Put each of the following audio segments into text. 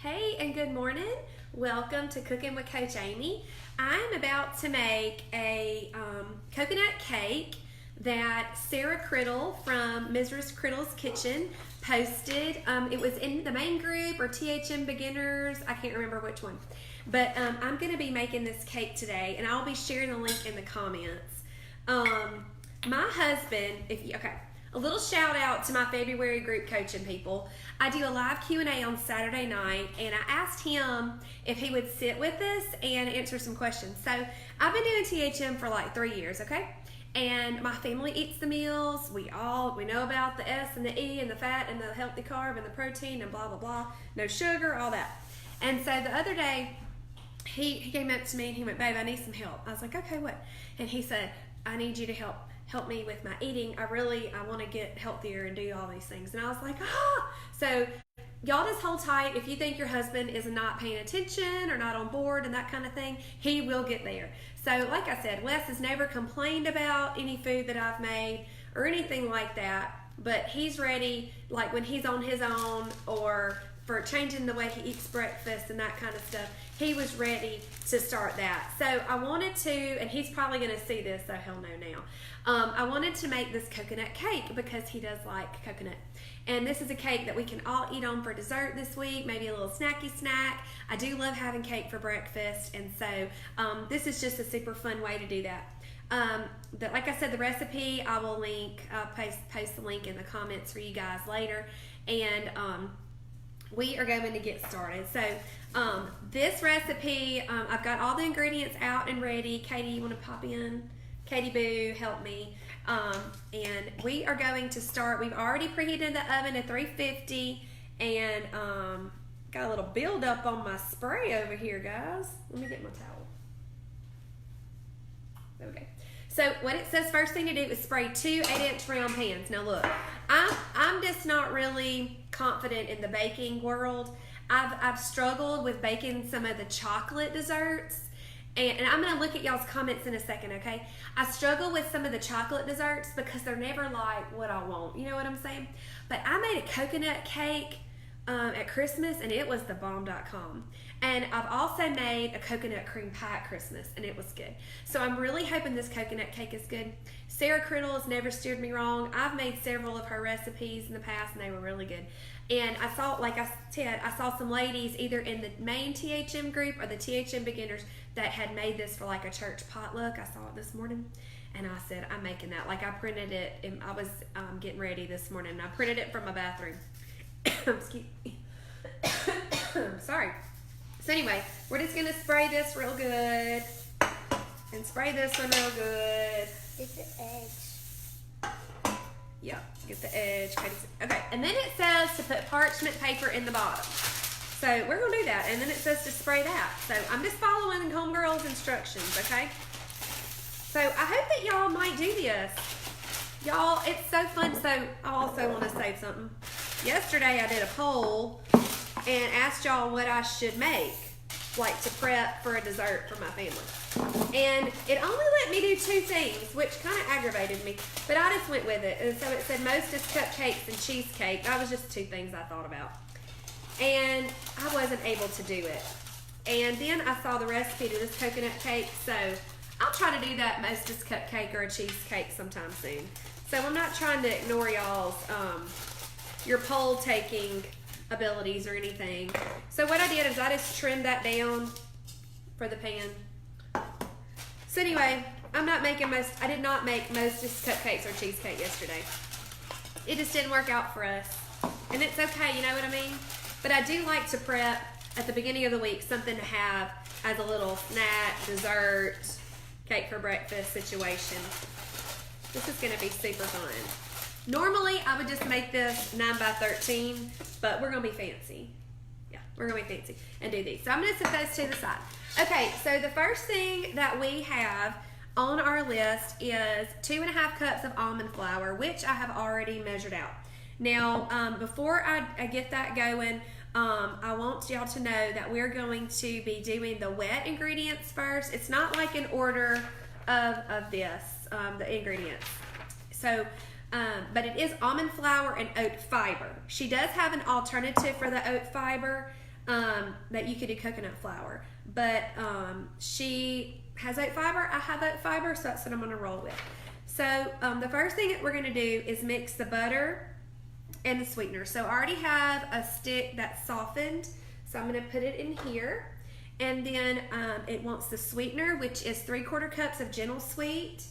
Hey and good morning. Welcome to Cooking with Coach Amy. I'm about to make a coconut cake that Sarah Criddle from Mrs. Criddle's Kitchen posted. It was in the main group or THM Beginners. I can't remember which one. But I'm going to be making this cake today, and I'll be sharing the link in the comments. My husband, a little shout out to my February group coaching people. I do a live Q&A on Saturday night, and I asked him if he would sit with us and answer some questions. So I've been doing THM for like 3 years, okay? And my family eats the meals. We know about the S and the E and the fat and the healthy carb and the protein and blah, blah, blah. No sugar, all that. And so the other day, he came up to me and he went, "Babe, I need some help." I was like, "Okay, what?" And he said, "I need you to help me with my eating. I want to get healthier and do all these things." And I was like, So y'all just hold tight. If you think your husband is not paying attention or not on board and that kind of thing, he will get there. So like I said, Wes has never complained about any food that I've made or anything like that, but he's ready, like when he's on his own or for changing the way he eats breakfast and that kind of stuff. He was ready to start that. So I wanted to, and he's probably going to see this, so he'll know now. I wanted to make this coconut cake because he does like coconut. And this is a cake that we can all eat on for dessert this week, maybe a little snacky snack. I do love having cake for breakfast, and so this is just a super fun way to do that. Like I said, the recipe, I will link, post the link in the comments for you guys later. And we are going to get started. So this recipe, I've got all the ingredients out and ready. Katie, you want to pop in? Katie Boo, help me. And we are going to start. We've already preheated the oven to 350 and got a little buildup on my spray over here, guys. Let me get my towel. Okay. So what it says first thing to do is spray 2 8-inch round pans. Now look, I'm just not really confident in the baking world. I've struggled with baking some of the chocolate desserts. And I'm going to look at y'all's comments in a second, okay? I struggle with some of the chocolate desserts because they're never like what I want. You know what I'm saying? But I made a coconut cake at Christmas, and it was the bomb.com. And I've also made a coconut cream pie at Christmas, and it was good. So I'm really hoping this coconut cake is good. Sarah Criddle has never steered me wrong. I've made several of her recipes in the past, and they were really good. And I saw, like I said, I saw some ladies either in the main THM group or the THM Beginners that had made this for like a church potluck. I saw it this morning, and I said, I'm making that. Like I printed it, and I was getting ready this morning, and I printed it from my bathroom. Excuse me. Sorry. So anyway, we're just going to spray this real good, and spray this one real good. Get the edge. Yeah, get the edge. Okay, and then it says to put parchment paper in the bottom. So we're going to do that, and then it says to spray that. So I'm just following Homegirl's instructions, okay? So I hope that y'all might do this. Y'all, it's so fun. So I also want to say something. Yesterday I did a poll and asked y'all what I should make, like to prep for a dessert for my family. And it only let me do 2 things, which kind of aggravated me, but I just went with it. And so it said Mostess cupcakes and cheesecake. That was just 2 things I thought about. And I wasn't able to do it. And then I saw the recipe to this coconut cake, so I'll try to do that Mostess cupcake or a cheesecake sometime soon. So I'm not trying to ignore y'all's your poll taking abilities or anything. So what I did is I just trimmed that down for the pan. So anyway, I did not make Mostess cupcakes or cheesecake yesterday. It just didn't work out for us. And it's okay, you know what I mean? But I do like to prep at the beginning of the week something to have as a little snack, dessert, cake for breakfast situation. This is going to be super fun. Normally, I would just make this 9 by 13, but we're going to be fancy. Yeah, we're going to be fancy and do these. So I'm going to set those to the side. Okay, so the first thing that we have on our list is 2.5 cups of almond flour, which I have already measured out. Now, before I get that going, I want y'all to know that we're going to be doing the wet ingredients first. It's not like an order of this, the ingredients. So but it is almond flour and oat fiber. She does have an alternative for the oat fiber, that you could do coconut flour. But she has oat fiber, I have oat fiber, so that's what I'm gonna roll with. So the first thing that we're gonna do is mix the butter and the sweetener. So I already have a stick that's softened, so I'm gonna put it in here. And then it wants the sweetener, which is 3/4 cups of Gentle Sweet.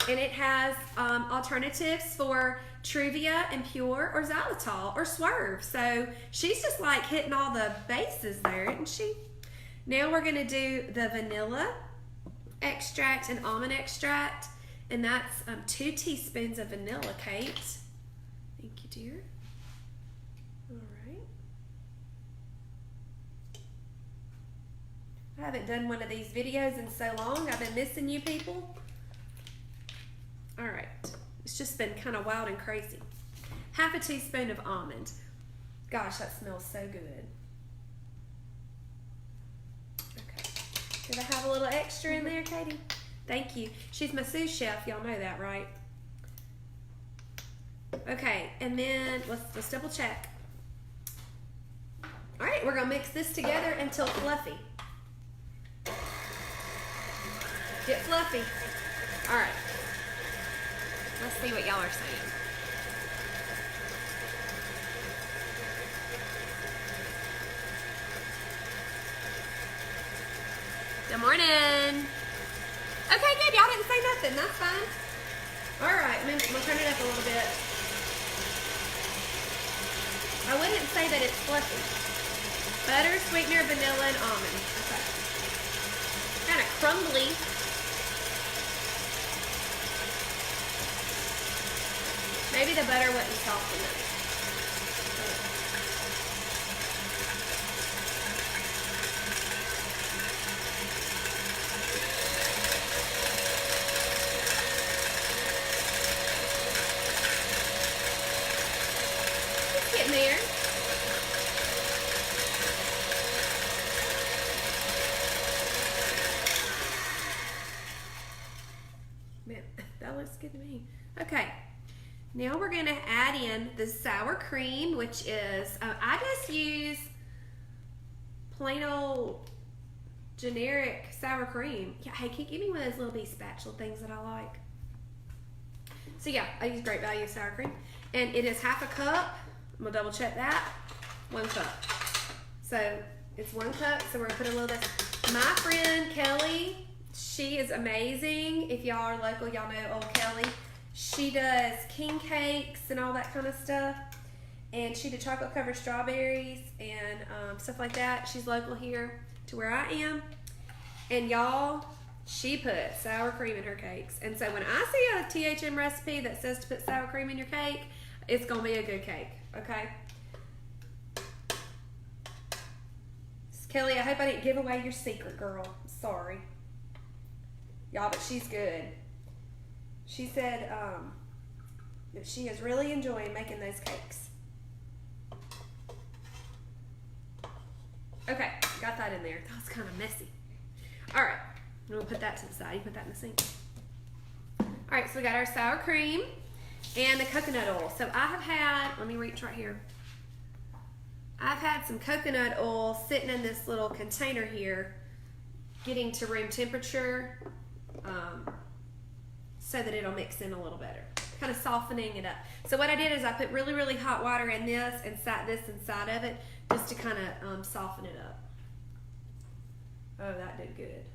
And it has alternatives for Truvia and Pure or xylitol or Swerve. So she's just like hitting all the bases there, isn't she? Now we're gonna do the vanilla extract and almond extract. And that's 2 teaspoons of vanilla, Kate. Thank you, dear. All right. I haven't done one of these videos in so long. I've been missing you people. All right. It's just been kind of wild and crazy. 1/2 teaspoon of almond. Gosh, that smells so good. Okay. Did I have a little extra in there, Katie? Thank you. She's my sous chef. Y'all know that, right? Okay, and then let's double check. All right, we're gonna mix this together until fluffy. Get fluffy. All right. Let's see what y'all are saying. Good morning. Okay, good. Y'all didn't say nothing. That's fine. All right, I'm gonna turn it up a little bit. I wouldn't say that it's fluffy. Butter, sweetener, vanilla, and almond. Okay. Kind of crumbly. Maybe the butter wasn't soft enough. It's getting there. Man, that looks good to me. Okay. Now we're going to add in the sour cream, which is, I just use plain old generic sour cream. Yeah, hey, can you give me one of those little bitty spatula things that I like? So yeah, I use Great Value sour cream. And it is 1/2 cup. I'm going to double check that. 1 cup. So it's 1 cup, so we're going to put a little bit. My friend Kelly, she is amazing. If y'all are local, y'all know old Kelly. She does king cakes and all that kind of stuff. And she did chocolate covered strawberries and stuff like that. She's local here to where I am. And y'all, she puts sour cream in her cakes. And so when I see a THM recipe that says to put sour cream in your cake, it's going to be a good cake, okay? Kelly, I hope I didn't give away your secret, girl. Sorry. Y'all, but she's good. She said that she is really enjoying making those cakes. Okay, got that in there. That was kind of messy. All right, I'm gonna put that to the side. You put that in the sink. All right, so we got our sour cream and the coconut oil. So I have had, let me reach right here. I've had some coconut oil sitting in this little container here, getting to room temperature. So that it'll mix in a little better, kind of softening it up. So what I did is I put really, really hot water in this and sat this inside of it just to kind of soften it up. Oh, that did good.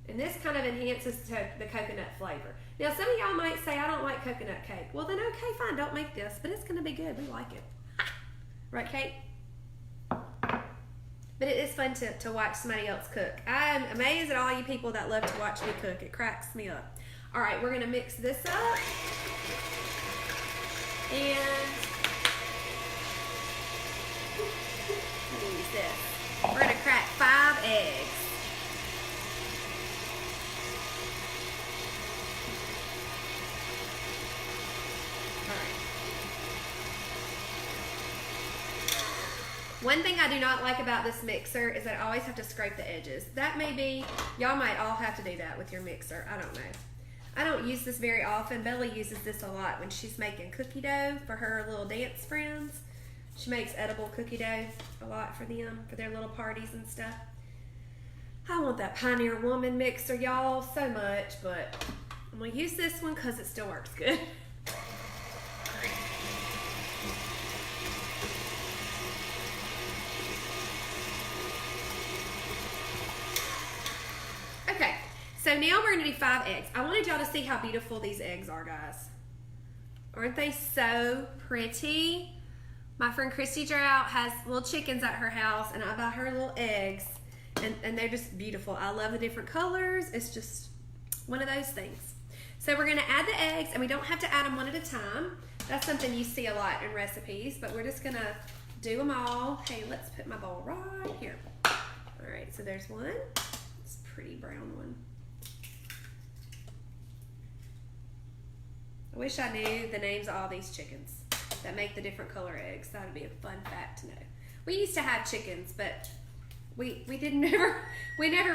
And this kind of enhances the coconut flavor. Now, some of y'all might say, I don't like coconut cake. Well, then okay, fine, don't make this, but it's going to be good. We like it. Right, Kate? But it is fun to watch somebody else cook. I'm amazed at all you people that love to watch me cook. It cracks me up. All right, we're going to mix this up. And let me use this. We're going to crack 5 eggs. One thing I do not like about this mixer is that I always have to scrape the edges. That may be, y'all might all have to do that with your mixer. I don't know. I don't use this very often. Bella uses this a lot when she's making cookie dough for her little dance friends. She makes edible cookie dough a lot for them, for their little parties and stuff. I want that Pioneer Woman mixer, y'all, so much, but I'm going to use this one because it still works good. Okay, so now we're going to do 5 eggs. I wanted y'all to see how beautiful these eggs are, guys. Aren't they so pretty? My friend Christy Drought has little chickens at her house, and I buy her little eggs, and they're just beautiful. I love the different colors. It's just one of those things. So we're going to add the eggs, and we don't have to add them one at a time. That's something you see a lot in recipes, but we're just going to do them all. Hey, let's put my bowl right here. All right, so there's one. It's a pretty brown one. I wish I knew the names of all these chickens that make the different color eggs. That would be a fun fact to know. We used to have chickens, but we never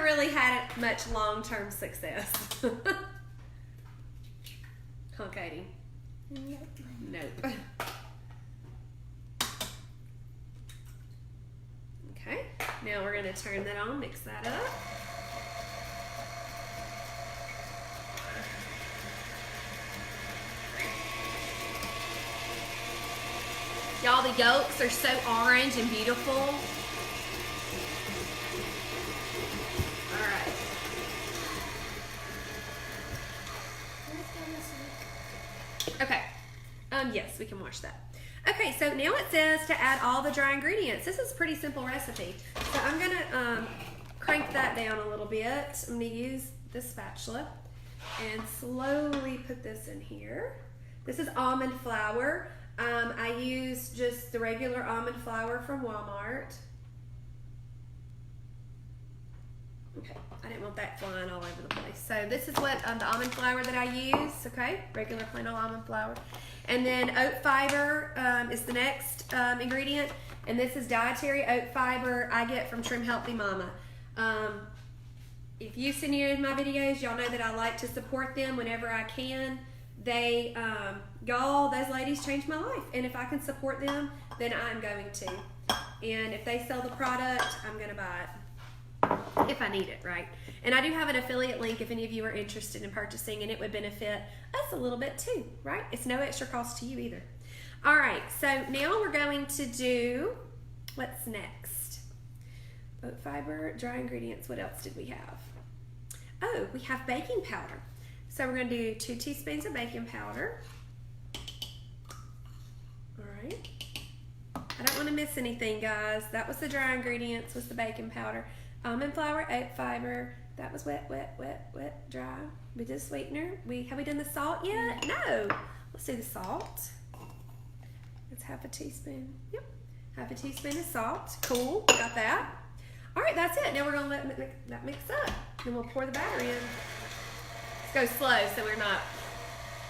really had much long-term success. Huh, Katie? Nope. Okay, now we're gonna turn that on, mix that up. Y'all, the yolks are so orange and beautiful. All right. Okay. Yes, we can wash that. Okay, so now it says to add all the dry ingredients. This is a pretty simple recipe. So I'm gonna crank that down a little bit. I'm gonna use this spatula and slowly put this in here. This is almond flour. I use just the regular almond flour from Walmart. Okay, I didn't want that flying all over the place. So this is what the almond flour that I use, okay? Regular plain old almond flour. And then oat fiber is the next ingredient. And this is dietary oat fiber I get from Trim Healthy Mama. If you've seen any of my videos, y'all know that I like to support them whenever I can. They, y'all, those ladies changed my life. And if I can support them, then I'm going to. And if they sell the product, I'm going to buy it. If I need it, right? And I do have an affiliate link if any of you are interested in purchasing, and it would benefit us a little bit too, right? It's no extra cost to you either. All right, so now we're going to do, what's next? Oat fiber, dry ingredients. What else did we have? Oh, we have baking powder. So we're going to do 2 teaspoons of baking powder. All right. I don't want to miss anything, guys. That was the dry ingredients, was the baking powder. Almond flour, oat fiber. That was wet, wet, wet, wet, dry. We did sweetener. Have we done the salt yet? No. Let's do the salt. It's half a teaspoon. Yep. Half a teaspoon of salt. Cool. Got that. All right, that's it. Now we're going to let that mix up. Then we'll pour the batter in. Let's go slow so we're not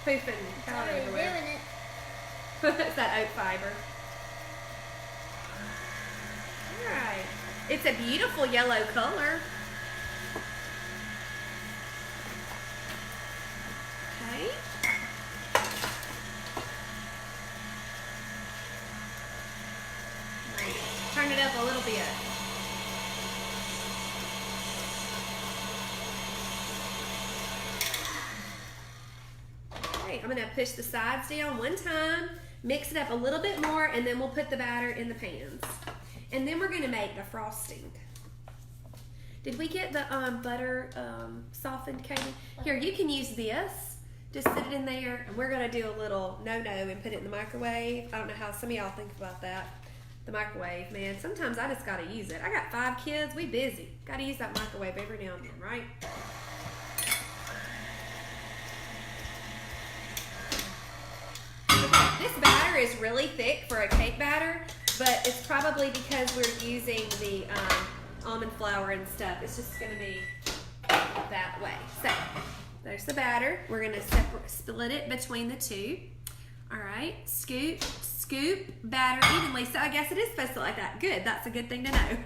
poofing powder everywhere. It's that oat fiber. All right. It's a beautiful yellow color. Okay. Right. Turn it up a little bit. Okay, I'm going to push the sides down one time, mix it up a little bit more, and then we'll put the batter in the pans. And then we're going to make the frosting. Did we get the butter softened, Katie? Here, you can use this. Just sit it in there, and we're going to do a little no-no and put it in the microwave. I don't know how some of y'all think about that. The microwave, man. Sometimes I just got to use it. I got 5 kids. We busy. Got to use that microwave every now and then, right? Okay, this batter is really thick for a cake batter, but it's probably because we're using the almond flour and stuff. It's just going to be that way. So, there's the batter. We're going to split it between the two. All right. Scoop batter evenly. So, I guess it is supposed to look like that. Good. That's a good thing to know.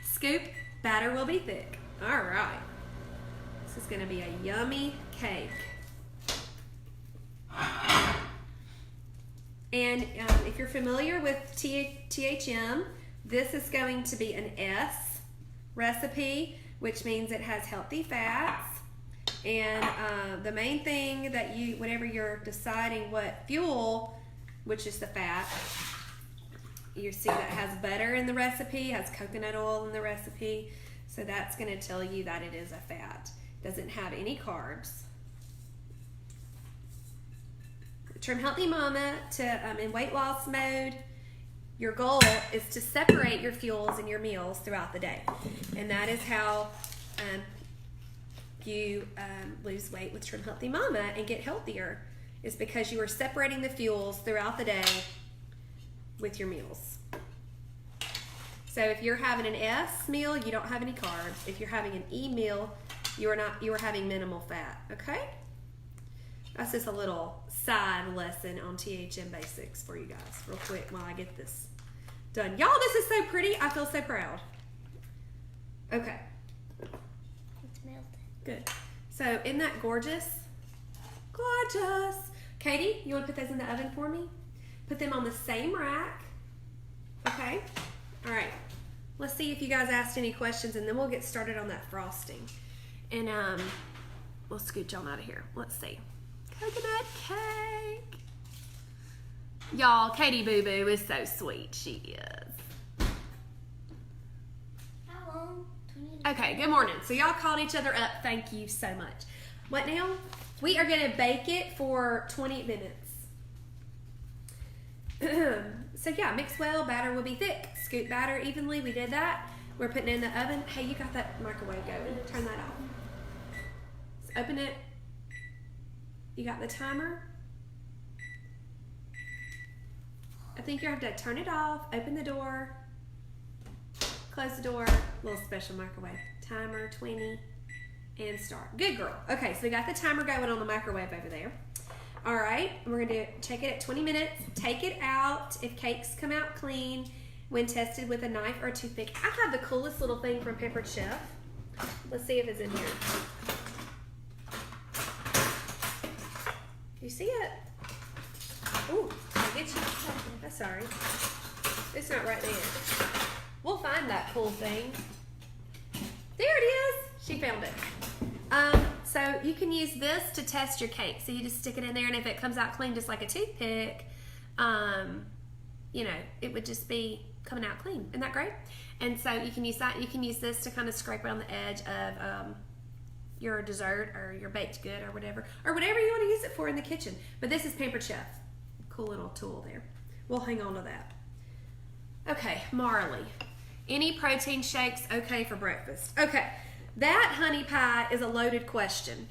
Scoop, batter will be thick. All right. This is going to be a yummy cake. And if you're familiar with THM, this is going to be an S recipe, which means it has healthy fats. And the main thing that whenever you're deciding what fuel, which is the fat, you see that has butter in the recipe, has coconut oil in the recipe. So that's going to tell you that it is a fat. It doesn't have any carbs. Trim Healthy Mama in weight loss mode, your goal is to separate your fuels and your meals throughout the day. And that is how you lose weight with Trim Healthy Mama and get healthier, is because you are separating the fuels throughout the day with your meals. So if you're having an S meal, you don't have any carbs. If you're having an E meal, you are having minimal fat, okay? That's just a little side lesson on THM basics for you guys real quick while I get this done. Y'all, this is so pretty. I feel so proud. Okay. It's melted. Good. So isn't that gorgeous? Gorgeous. Katie, you want to put those in the oven for me? Put them on the same rack. Okay. All right. Let's see if you guys asked any questions, and then we'll get started on that frosting. And we'll scoot y'all out of here. Let's see. Coconut cake. Y'all, Katie Boo Boo is so sweet. She is. How long? Okay, good morning. So y'all called each other up. Thank you so much. What now? We are going to bake it for 20 minutes. So yeah, mix well. Batter will be thick. Scoop batter evenly. We did that. We're putting it in the oven. Hey, you got that microwave going. Turn that off. Let's open it. You got the timer. I think you have to turn it off, open the door, close the door, little special microwave. Timer, 20, and start. Good girl. Okay, so we got the timer going on the microwave over there. All right, we're going to check it at 20 minutes. Take it out if cakes come out clean when tested with a knife or a toothpick. I have the coolest little thing from Pampered Chef. Let's see if it's in here. You see it? Ooh, I get you. I'm sorry. It's not right there. We'll find that cool thing. There it is. She found it. So you can use this to test your cake. So you just stick it in there, and if it comes out clean, just like a toothpick, you know, it would just be coming out clean. Isn't that great? And so you can use that. You can use this to kind of scrape around the edge of your dessert or your baked good or whatever you want to use it for in the kitchen. But this is Pampered Chef. Cool little tool there. We'll hang on to that. Okay, Marley. Any protein shakes okay for breakfast? Okay, that honey pie is a loaded question.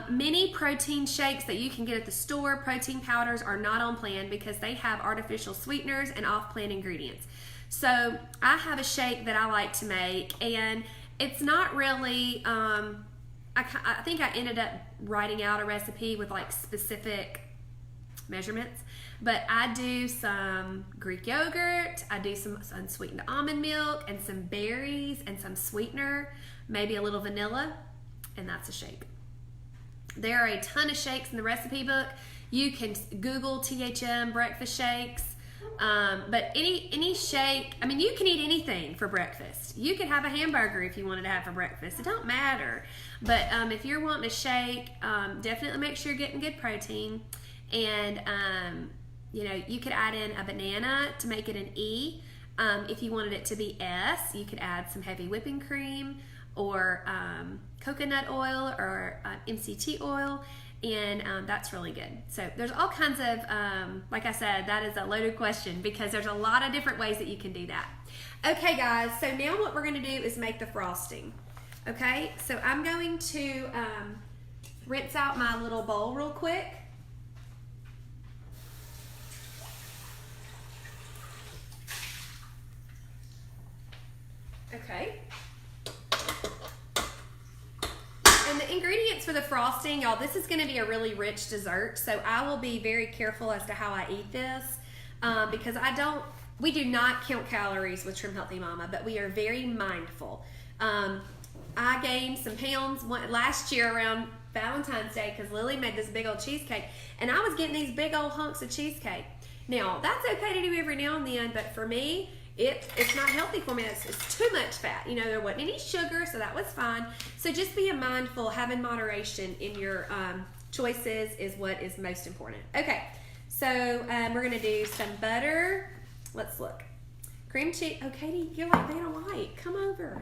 Many protein shakes that you can get at the store, protein powders, are not on plan because they have artificial sweeteners and off-plan ingredients. So I have a shake that I like to make, and it's not really, I think I ended up writing out a recipe with like specific measurements, but I do some Greek yogurt, I do some unsweetened almond milk and some berries and some sweetener, maybe a little vanilla, and that's a shake. There are a ton of shakes in the recipe book. You can Google THM breakfast shakes, but any shake, I mean, you can eat anything for breakfast. You could have a hamburger if you wanted to have for breakfast. It don't matter. But if you're wanting a shake, definitely make sure you're getting good protein. And, you know, you could add in a banana to make it an E. If you wanted it to be S, you could add some heavy whipping cream or coconut oil or MCT oil, and that's really good. So there's all kinds of, like I said, that is a loaded question because there's a lot of different ways that you can do that. Okay, guys, so now what we're going to do is make the frosting. Okay, so I'm going to rinse out my little bowl real quick. Okay. And the ingredients for the frosting, y'all, this is going to be a really rich dessert, so I will be very careful as to how I eat this because we do not count calories with Trim Healthy Mama, but we are very mindful. I gained some pounds last year around Valentine's Day because Lily made this big old cheesecake, and I was getting these big old hunks of cheesecake. Now, that's okay to do every now and then, but for me, it's not healthy for me. It's too much fat. You know, there wasn't any sugar, so that was fine. So just being mindful, having moderation in your choices is what is most important. Okay, so we're going to do some butter. Let's look. Cream cheese. Oh, Katie, you're like Vanna White. Come over.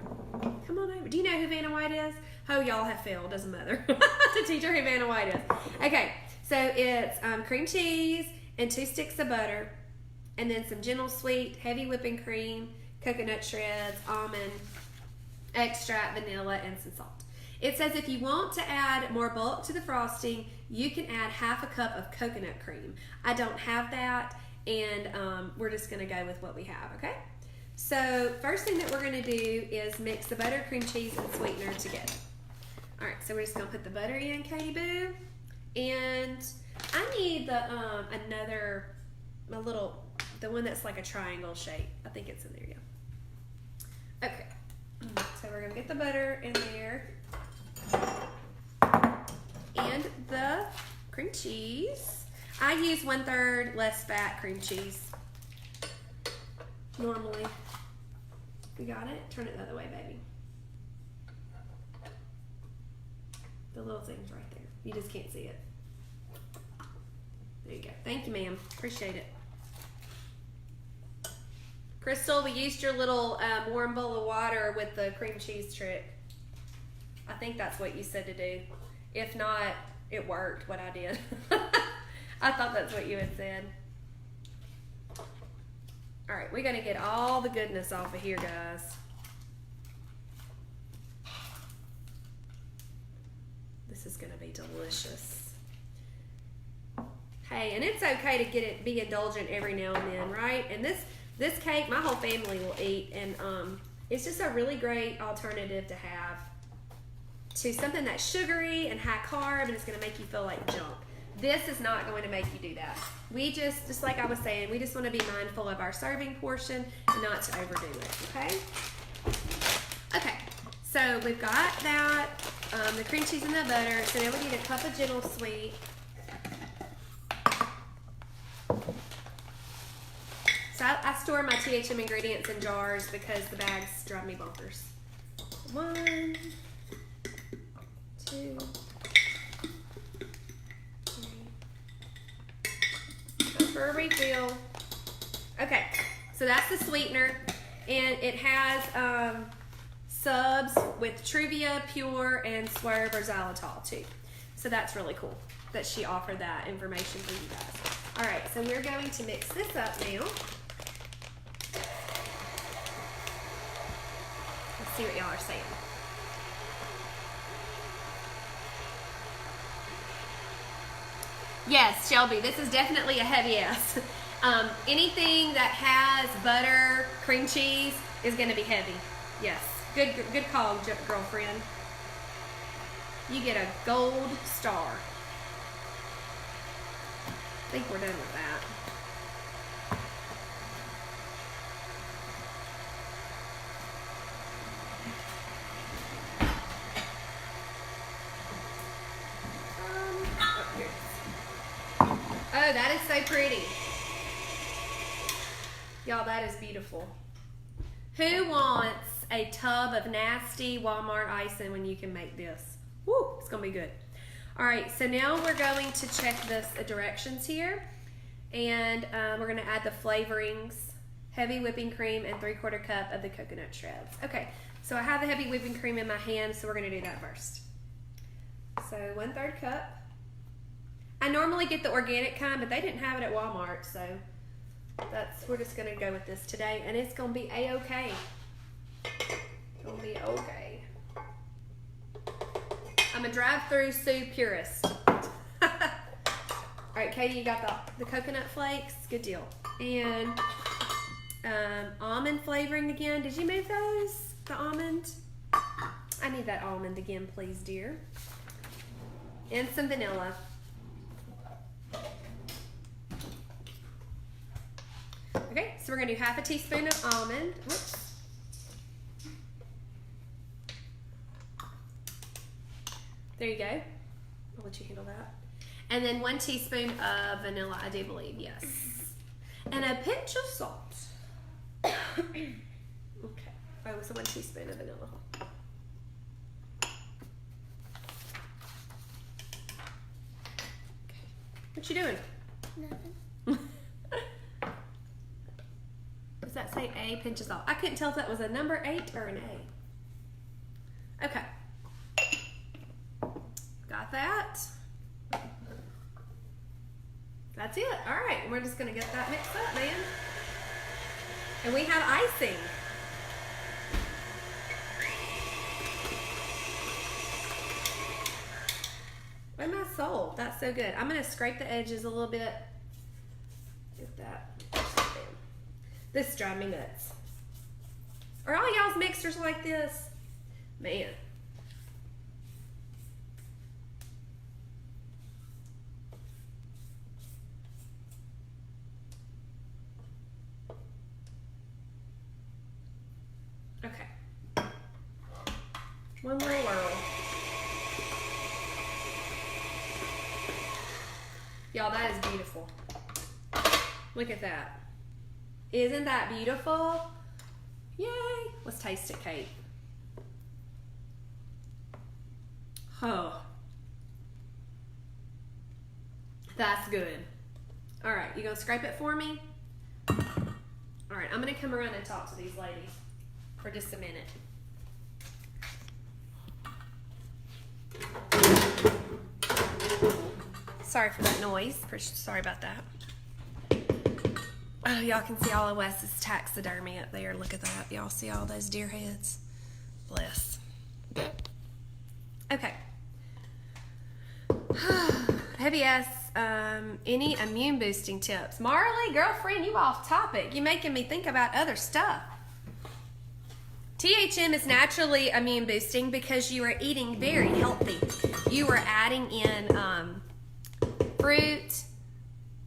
Come on over. Do you know who Vanna White is? Oh, y'all have failed as a mother to teach her who Vanna White is. Okay, so it's cream cheese and 2 sticks of butter, and then some gentle sweet, heavy whipping cream, coconut shreds, almond extract, vanilla, and some salt. It says if you want to add more bulk to the frosting, you can add half a cup of coconut cream. I don't have that, and we're just going to go with what we have, okay? So first thing that we're going to do is mix the butter, cream cheese, and sweetener together. All right, so we're just going to put the butter in, Katie Boo, and I need the the one that's like a triangle shape. I think it's in there, yeah. Okay, so we're going to get the butter in there and the cream cheese. I use 1/3 less fat cream cheese normally. We got it? Turn it the other way, baby. The little thing's right there. You just can't see it. There you go. Thank you, ma'am. Appreciate it. Crystal, we used your little warm bowl of water with the cream cheese trick. I think that's what you said to do. If not, it worked, what I did. I thought that's what you had said. All right, we're going to get all the goodness off of here, guys. This is going to be delicious. Hey, and it's okay to be indulgent every now and then, right? And this cake, my whole family will eat, and it's just a really great alternative to have to something that's sugary and high carb, and it's going to make you feel like junk. This is not going to make you do that. We just like I was saying, we just want to be mindful of our serving portion and not to overdo it, okay? Okay, so we've got that, the cream cheese and the butter. So now we need a cup of gentle sweet. So I store my THM ingredients in jars because the bags drive me bonkers. 1, 2, 3. Time for a refill. Okay, so that's the sweetener, and it has subs with Truvia, Pure, and Swerve or xylitol too. So that's really cool that she offered that information for you guys. All right, so we're going to mix this up now. Let's see what y'all are saying. Yes, Shelby, this is definitely a heavy yes. Anything that has butter, cream cheese is going to be heavy. Yes, good call, girlfriend. You get a gold star. I think we're done with that. Oh, that is so pretty. Y'all, that is beautiful. Who wants a tub of nasty Walmart icing when you can make this? Woo, it's going to be good. All right, so now we're going to check the directions here. And we're going to add the flavorings, heavy whipping cream, and 3/4 cup of the coconut shreds. Okay, so I have the heavy whipping cream in my hand, so we're going to do that first. So 1/3 cup. I normally get the organic kind, but they didn't have it at Walmart, so we're just going to go with this today, and it's going to be A-okay. It's going to be okay. I'm a drive-through soup purist. All right, Katie, you got the coconut flakes? Good deal. And almond flavoring again. Did you move those? The almond? I need that almond again, please, dear. And some vanilla. Okay, so we're going to do 1/2 teaspoon of almond. Whoops. There you go. I'll let you handle that. And then 1 teaspoon of vanilla, I do believe, yes. and a pinch of salt. Okay. Oh, so 1 teaspoon of vanilla. Okay. What you doing? Nothing. Does that say a pinch of salt? I couldn't tell if that was a number 8 or an A. Okay. Got that. That's it. All right. We're just going to get that mixed up, man. And we have icing. Where's my soul? That's so good. I'm going to scrape the edges a little bit. Get that. This drives me nuts. Are all y'all's mixers like this? Man. Okay. One more whirl. Y'all, that is beautiful. Look at that. Isn't that beautiful? Yay. Let's taste it, Kate. Oh. That's good. All right, you gonna scrape it for me? All right, I'm gonna come around and talk to these ladies for just a minute. Sorry for that noise. Sorry about that. Oh, y'all can see all of Wes's taxidermy up there. Look at that. Y'all see all those deer heads? Bless. Okay. Have you asked any immune boosting tips? Marley, girlfriend, you off topic. You making me think about other stuff. THM is naturally immune boosting because you are eating very healthy. You are adding in fruit,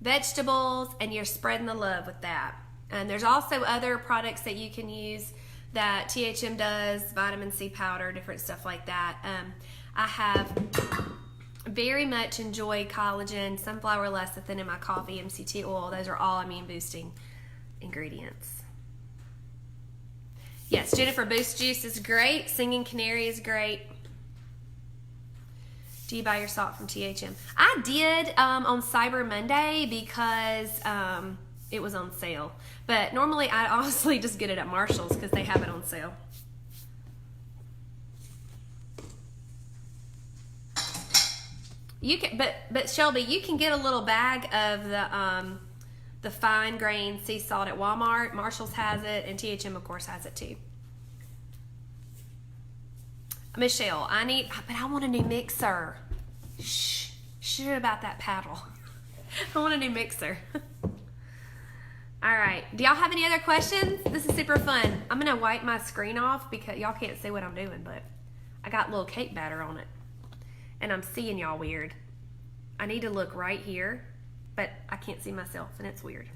vegetables, and you're spreading the love with that. And there's also other products that you can use that THM does, vitamin C powder, different stuff like that. I have very much enjoyed collagen, sunflower lecithin in my coffee, MCT oil. Those are all immune boosting ingredients. Yes, Jennifer, Boost Juice is great. Singing Canary is great. Do you buy your salt from THM? I did on Cyber Monday because it was on sale. But normally I honestly just get it at Marshall's because they have it on sale. You can, but Shelby, you can get a little bag of the fine grain sea salt at Walmart. Marshall's has it, and THM of course has it too. Michelle, but I want a new mixer. Shh about that paddle. I want a new mixer. All right, do y'all have any other questions? This is super fun. I'm gonna wipe my screen off because y'all can't see what I'm doing, but I got a little cake batter on it. And I'm seeing y'all weird. I need to look right here, but I can't see myself, and it's weird.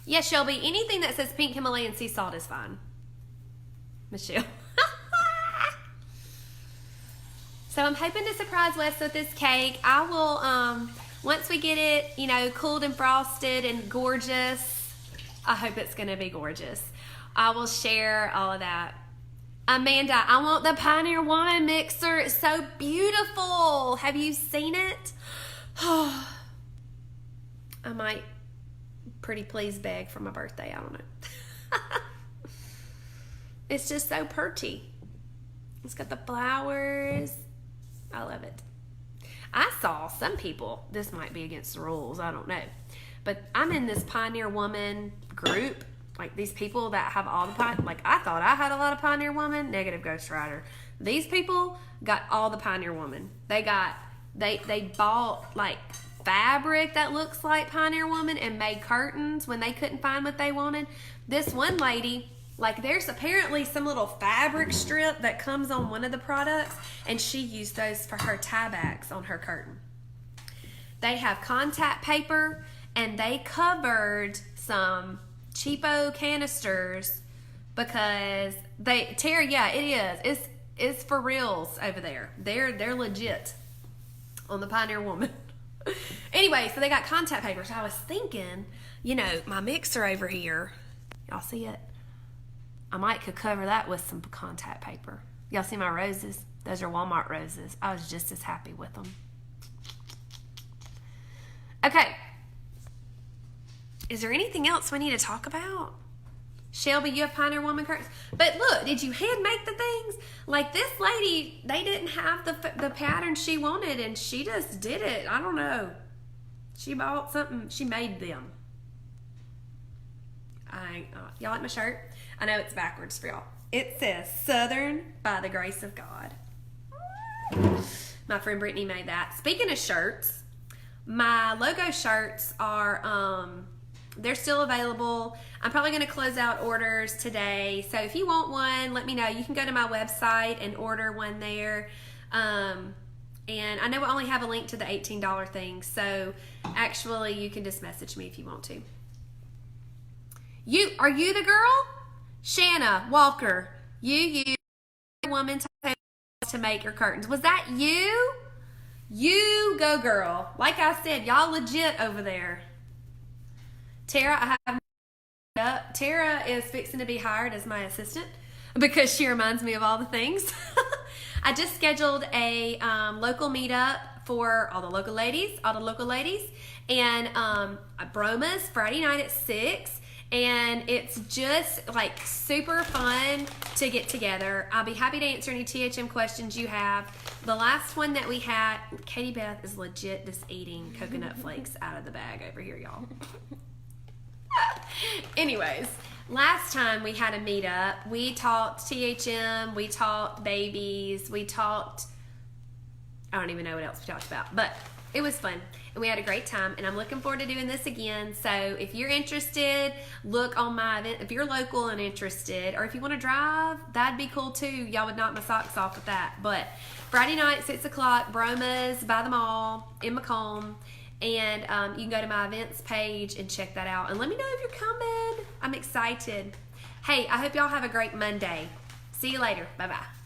Yes, Shelby, anything that says pink Himalayan sea salt is fine. Michelle. So I'm hoping to surprise Wes with this cake. I will, once we get it, cooled and frosted and gorgeous, I hope it's going to be gorgeous. I will share all of that. Amanda, I want the Pioneer Wine Mixer. It's so beautiful. Have you seen it? I might pretty please beg for my birthday. I don't know. It's just so pretty. It's got the flowers. I love it. I saw some people, this might be against the rules, I don't know. But I'm in this Pioneer Woman group. Like these people that have all the I thought I had a lot of Pioneer Woman, negative Ghost Rider. These people got all the Pioneer Woman. They bought like fabric that looks like Pioneer Woman and made curtains when they couldn't find what they wanted. This one lady, like there's apparently some little fabric strip that comes on one of the products, and she used those for her tie backs on her curtain. They have contact paper, and they covered some cheapo canisters because Terry, yeah, it is. It's for reals over there. They're legit. on the Pioneer Woman. Anyway, so they got contact paper. So I was thinking, you know, my mixer over here, y'all see it? I might could cover that with some contact paper. Y'all see my roses? Those are Walmart roses. I was just as happy with them. Okay. Is there anything else we need to talk about? Shelby, you have Pioneer Woman curtains. But look, did you hand make the things? Like this lady, they didn't have the pattern she wanted, and she just did it. I don't know. She bought something. She made them. Y'all like my shirt? I know it's backwards for y'all. It says Southern by the grace of God. My friend Brittany made that. Speaking of shirts, my logo shirts are they're still available. I'm probably going to close out orders today. So if you want one, let me know. You can go to my website and order one there. And I know I only have a link to the $18 thing. So actually, you can just message me if you want to. Are you the girl? Shanna Walker. You woman to make your curtains. Was that you? You go girl. Like I said, y'all legit over there. Tara, I have Tara is fixing to be hired as my assistant because she reminds me of all the things. I just scheduled a local meetup for all the local ladies, and Broma's Friday night at 6, and it's just like super fun to get together. I'll be happy to answer any THM questions you have. The last one that we had, Katie Beth is legit just eating coconut flakes out of the bag over here, y'all. Anyways, last time we had a meetup, we talked THM, we talked babies, we talked, I don't even know what else we talked about, but it was fun and we had a great time, and I'm looking forward to doing this again. So if you're interested, look on my event. If you're local and interested, or if you want to drive, that'd be cool too. Y'all would knock my socks off with that. But Friday night, 6 o'clock, Broma's by the mall in Macomb. And you can go to my events page and check that out. And let me know if you're coming. I'm excited. Hey, I hope y'all have a great Monday. See you later. Bye-bye.